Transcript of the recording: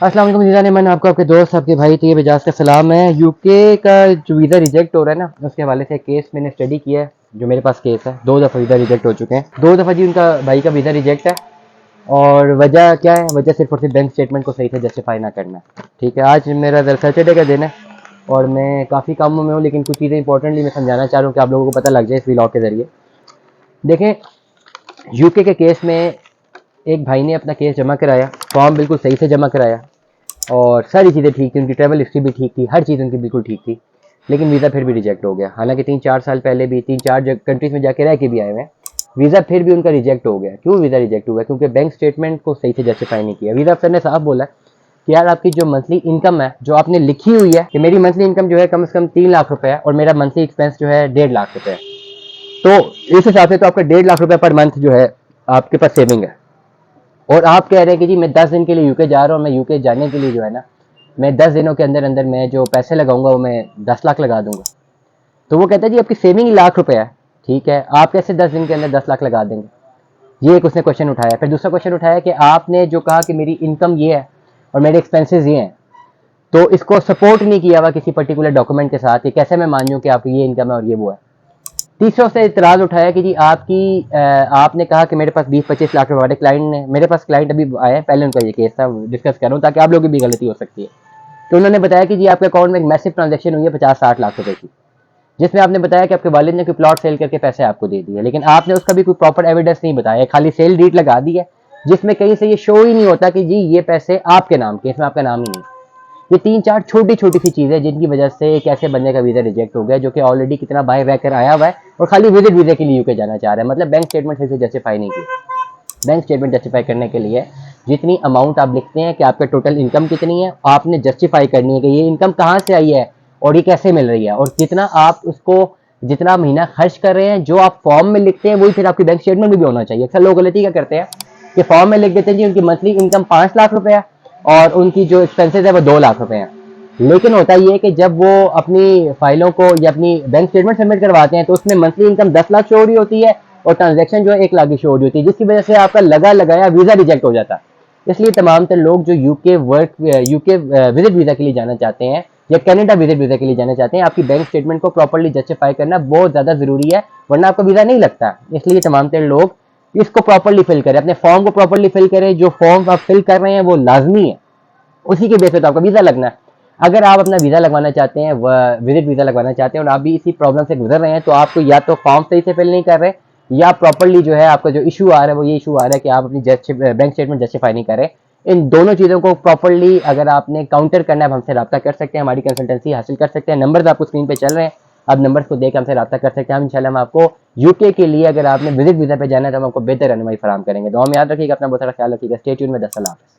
अस्सलाम वालेकुम जीज़ान, मैंने आपको आपके दोस्त आपके भाई तैयब एजाज का सलाम है। यूके का जो वीज़ा रिजेक्ट हो रहा है ना, उसके हवाले से केस मैंने स्टडी किया है। जो मेरे पास केस है, 2 दफ़ा वीज़ा रिजेक्ट हो चुके हैं। 2 दफ़ा जी उनका भाई का वीज़ा रिजेक्ट है। और वजह क्या है? वजह सिर्फ और सिर्फ बैंक स्टेटमेंट को सही से जस्टिफाई ना करना। ठीक है, आज मेरा सैटरडे का दिन है और मैं काफ़ी कामों में हूँ, लेकिन कुछ चीज़ें इंपॉर्टेंटली मैं समझाना चाह रहा हूँ कि आप लोगों को पता लग जाए इस व्लॉग के ज़रिए। देखें, यूके के केस में एक भाई ने अपना केस जमा कराया, फॉर्म बिल्कुल सही से जमा कराया और सारी चीज़ें ठीक थी, उनकी ट्रैवल हिस्ट्री भी ठीक थी, हर चीज़ उनकी बिल्कुल ठीक थी। लेकिन वीज़ा फिर भी रिजेक्ट हो गया। हालांकि 3-4 साल पहले भी 3-4 कंट्रीज में जाके रह के भी आए हुए हैं। वीज़ा फिर भी उनका रिजेक्ट हो गया। क्यों वीज़ा रिजेक्ट हुआ? क्योंकि बैंक स्टेटमेंट को सही से जस्टिफाई नहीं किया। वीज़ा अफसर ने साफ बोला कि यार आपकी जो मंथली इनकम है, जो आपने लिखी हुई है कि मेरी मंथली इनकम जो है कम से कम 3 लाख रुपए है और मेरा मंथली एक्सपेंस जो है 1.5 लाख रुपए है, तो इस हिसाब से तो आपका 1.5 लाख रुपए पर मंथ जो है आपके पास सेविंग है। और आप कह रहे हैं कि जी मैं 10 दिन के लिए यूके जा रहा हूँ, मैं यूके जाने के लिए जो है ना, मैं 10 दिनों के अंदर अंदर मैं जो पैसे लगाऊंगा वो मैं 10 लाख लगा दूंगा। तो वो कहता है जी आपकी सेविंग ही लाख रुपए है। ठीक है, आप कैसे 10 दिन के अंदर 10 लाख लगा देंगे? ये एक उसने क्वेश्चन उठाया। फिर दूसरा क्वेश्चन उठाया कि आपने जो कहा कि मेरी इनकम ये है और मेरे एक्सपेंसेस ये हैं, तो इसको सपोर्ट नहीं किया हुआ किसी पर्टिकुलर डॉक्यूमेंट के साथ कि कैसे मैं मान लूँ कि आपकी ये इनकम है और ये वो है। तीसरा उसने इतराज़ उठाया कि जी आपने कहा कि मेरे पास 20-25 लाख रुपए, क्लाइंट ने, मेरे पास क्लाइंट अभी आए हैं, पहले उनका ये केस था, डिस्कस कर रहा हूँ ताकि आप लोगों की भी गलती हो सकती है। तो उन्होंने बताया कि जी आपके अकाउंट में एक मैसिव ट्रांजैक्शन हुई है 50-60 लाख रुपए की, जिसमें आपने बताया कि आपके वालिद ने कोई प्लॉट सेल करके पैसे आपको दे दिए, लेकिन आपने उसका भी कोई प्रॉपर एविडेंस नहीं बताया, खाली सेल डीड लगा दी है जिसमें कहीं से ये शो ही नहीं होता कि जी ये पैसे आपके नाम के, इसमें आपका नाम ही नहीं। ये 3-4 छोटी छोटी सी चीज़ें जिनकी वजह से एक ऐसे बंदे का वीज़ा रिजेक्ट हो गया जो कि ऑलरेडी कितना बाहर रहकर आया हुआ है और खाली विजिट वीज़ा के लिए यूके जाना चाह रहा है। मतलब बैंक स्टेटमेंट से जस्टिफाई नहीं की। बैंक स्टेटमेंट जस्टिफाई करने के लिए जितनी अमाउंट आप लिखते हैं कि आपका टोटल इनकम कितनी है, आपने जस्टिफाई करनी है कि ये इनकम कहाँ से आई है और ये कैसे मिल रही है और कितना आप उसको, जितना महीना खर्च कर रहे हैं, जो आप फॉर्म में लिखते हैं वही फिर आपकी बैंक स्टेटमेंट में भी होना चाहिए। अक्सर लोग गलती क्या करते हैं कि फॉर्म में लिख देते हैं जी उनकी मंथली इनकम 5 लाख रुपए है और उनकी जो एक्सपेंसेस है वो 2 लाख रुपए हैं। लेकिन होता ये है कि जब वो अपनी फाइलों को या अपनी बैंक स्टेटमेंट सबमिट करवाते हैं तो उसमें मंथली इनकम 10 लाख शो हो रही होती है और ट्रांजैक्शन जो है 1 लाख की शो हो रही होती है, जिसकी वजह से आपका लगा लगाया वीज़ा रिजेक्ट हो जाता है। इसलिए तमाम तर लोग जो यूके विजिट वीज़ा के लिए जाना चाहते हैं या कनाडा विजिट वीज़ा के लिए जाना चाहते हैं, आपकी बैंक स्टेटमेंट को प्रॉपर्ली जस्टिफाई करना बहुत ज़्यादा ज़रूरी है, वरना आपका वीज़ा नहीं लगता। इसलिए तमाम तर लोग इसको प्रॉपर्ली फिल करें, अपने फॉर्म को प्रॉपर्ली फिल करें। जो फॉर्म आप फिल कर रहे हैं वो लाजमी है, उसी के बेस पे तो आपका वीज़ा लगना है। अगर आप अपना वीज़ा लगवाना चाहते हैं, विजिट वीज़ा लगवाना चाहते हैं और आप भी इसी प्रॉब्लम से गुजर रहे हैं, तो आपको या तो फॉर्म सही से फिल नहीं कर रहे या प्रॉपर्ली जो है आपका जो इशू आ रहा है वो ये इशू आ रहा है कि आप अपनी बैंक स्टेटमेंट जस्टिफाई नहीं कर रहे। इन दोनों चीज़ों को प्रॉपर्ली अगर आपने काउंटर करना है, हमसे रब्ता कर सकते हैं, हमारी कंसल्टेंसी हासिल कर सकते हैं। नंबर्स आपको स्क्रीन पे चल रहे हैं, आप नंबर्स को देख हमसे रब्ता कर सकते हैं। हम इंशाल्लाह हम आपको यूके के लिए अगर आपने विजिट वीज़ा पे जाना है तो हम आपको बेहतर रहनुमाई फराम करेंगे। दुआ में याद रखिएगा, अपना बहुत सारा ख्याल रखिएगा। स्टे ट्यून में। 10 अल्लाह हाफ़िज़।